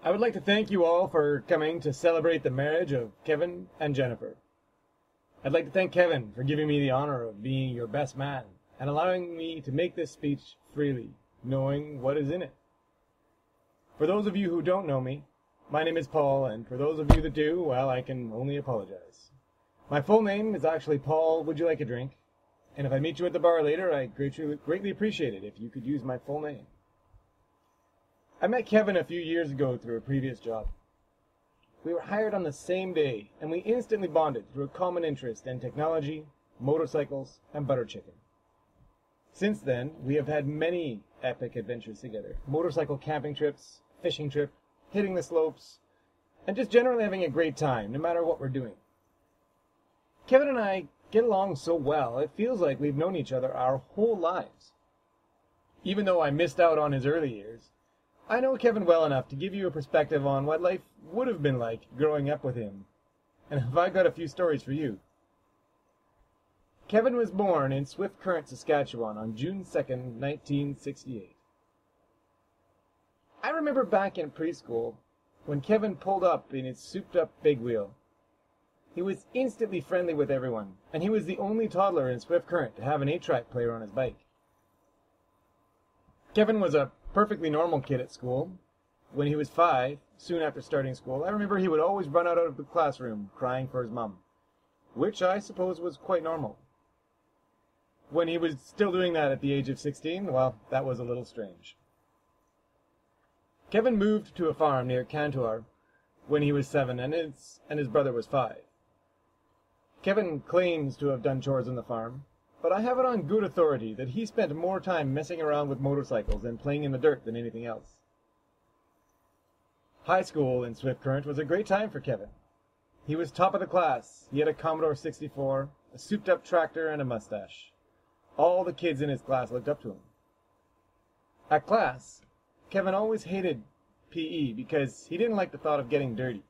I would like to thank you all for coming to celebrate the marriage of Kevin and Jennifer. I'd like to thank Kevin for giving me the honor of being your best man and allowing me to make this speech freely, knowing what is in it. For those of you who don't know me, my name is Paul, and for those of you that do, well, I can only apologize. My full name is actually Paul Would You Like a Drink? And if I meet you at the bar later, I'd greatly appreciate it if you could use my full name. I met Kevin a few years ago through a previous job. We were hired on the same day, and we instantly bonded through a common interest in technology, motorcycles, and butter chicken. Since then, we have had many epic adventures together. Motorcycle camping trips, fishing trip, hitting the slopes, and just generally having a great time, no matter what we're doing. Kevin and I get along so well, it feels like we've known each other our whole lives. Even though I missed out on his early years, I know Kevin well enough to give you a perspective on what life would have been like growing up with him. And I've got a few stories for you. Kevin was born in Swift Current, Saskatchewan on June 2nd, 1968. I remember back in preschool when Kevin pulled up in his souped-up big wheel. He was instantly friendly with everyone, and he was the only toddler in Swift Current to have an 8-track player on his bike. Kevin was a perfectly normal kid at school. When he was 5, soon after starting school, I remember he would always run out of the classroom crying for his mum, which I suppose was quite normal. When he was still doing that at the age of 16, well, that was a little strange. Kevin moved to a farm near Cantor when he was 7 and his brother was 5. Kevin claims to have done chores on the farm, but I have it on good authority that he spent more time messing around with motorcycles and playing in the dirt than anything else. High school in Swift Current was a great time for Kevin. He was top of the class. He had a Commodore 64, a souped-up tractor, and a mustache. All the kids in his class looked up to him. At class, Kevin always hated PE because he didn't like the thought of getting dirty.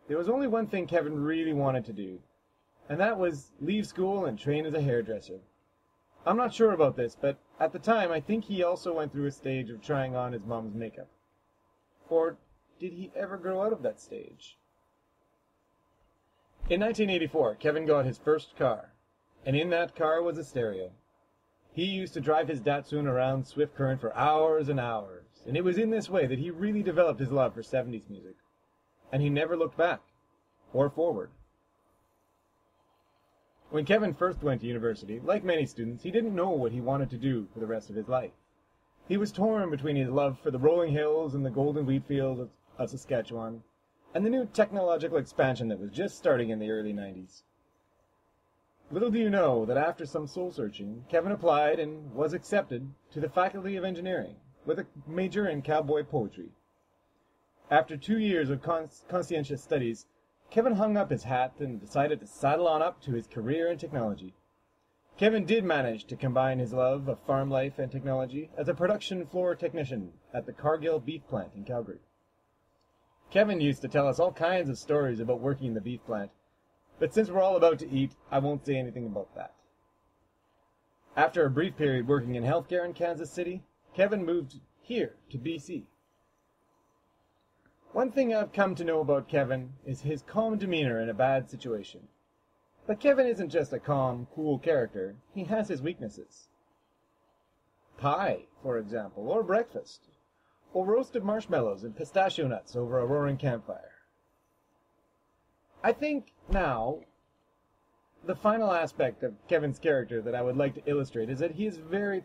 There was only one thing Kevin really wanted to do, and that was leave school and train as a hairdresser. I'm not sure about this, but at the time I think he also went through a stage of trying on his mom's makeup. Or did he ever grow out of that stage? In 1984, Kevin got his first car, and in that car was a stereo. He used to drive his Datsun around Swift Current for hours and hours, and it was in this way that he really developed his love for 70s music. And he never looked back, or forward. When Kevin first went to university, like many students, he didn't know what he wanted to do for the rest of his life. He was torn between his love for the rolling hills and the golden wheat fields of Saskatchewan, and the new technological expansion that was just starting in the early 90s. Little do you know that after some soul-searching, Kevin applied and was accepted to the Faculty of Engineering, with a major in cowboy poetry. After 2 years of conscientious studies, Kevin hung up his hat and decided to saddle on up to his career in technology. Kevin did manage to combine his love of farm life and technology as a production floor technician at the Cargill beef plant in Calgary. Kevin used to tell us all kinds of stories about working in the beef plant, but since we're all about to eat, I won't say anything about that. After a brief period working in healthcare in Kansas City, Kevin moved here to BC. One thing I've come to know about Kevin is his calm demeanor in a bad situation. But Kevin isn't just a calm, cool character. He has his weaknesses. Pie, for example, or breakfast, or roasted marshmallows and pistachio nuts over a roaring campfire. I think now, the final aspect of Kevin's character that I would like to illustrate is that he is very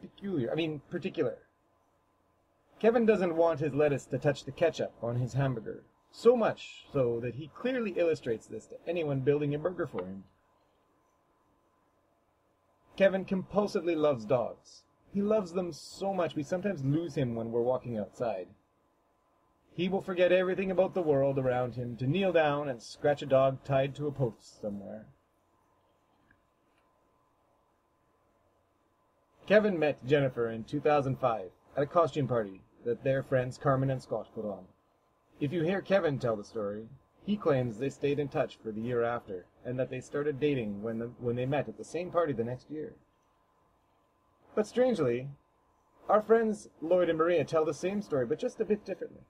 particular. Kevin doesn't want his lettuce to touch the ketchup on his hamburger, so much so that he clearly illustrates this to anyone building a burger for him. Kevin compulsively loves dogs. He loves them so much we sometimes lose him when we're walking outside. He will forget everything about the world around him to kneel down and scratch a dog tied to a post somewhere. Kevin met Jennifer in 2005 at a costume party that their friends Carmen and Scott put on. If you hear Kevin tell the story, he claims they stayed in touch for the year after, and that they started dating when they met at the same party the next year. But strangely, our friends Lloyd and Maria tell the same story, but just a bit differently.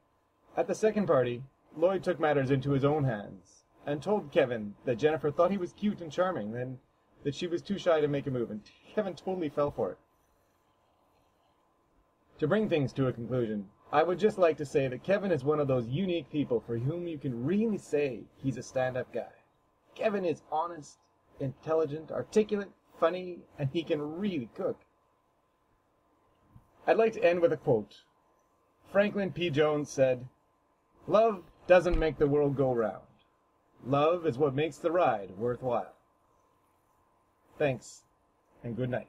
At the second party, Lloyd took matters into his own hands and told Kevin that Jennifer thought he was cute and charming, and that she was too shy to make a move, and Kevin totally fell for it. To bring things to a conclusion, I would just like to say that Kevin is one of those unique people for whom you can really say he's a stand-up guy. Kevin is honest, intelligent, articulate, funny, and he can really cook. I'd like to end with a quote. Franklin P. Jones said, "Love doesn't make the world go round. Love is what makes the ride worthwhile." Thanks, and good night.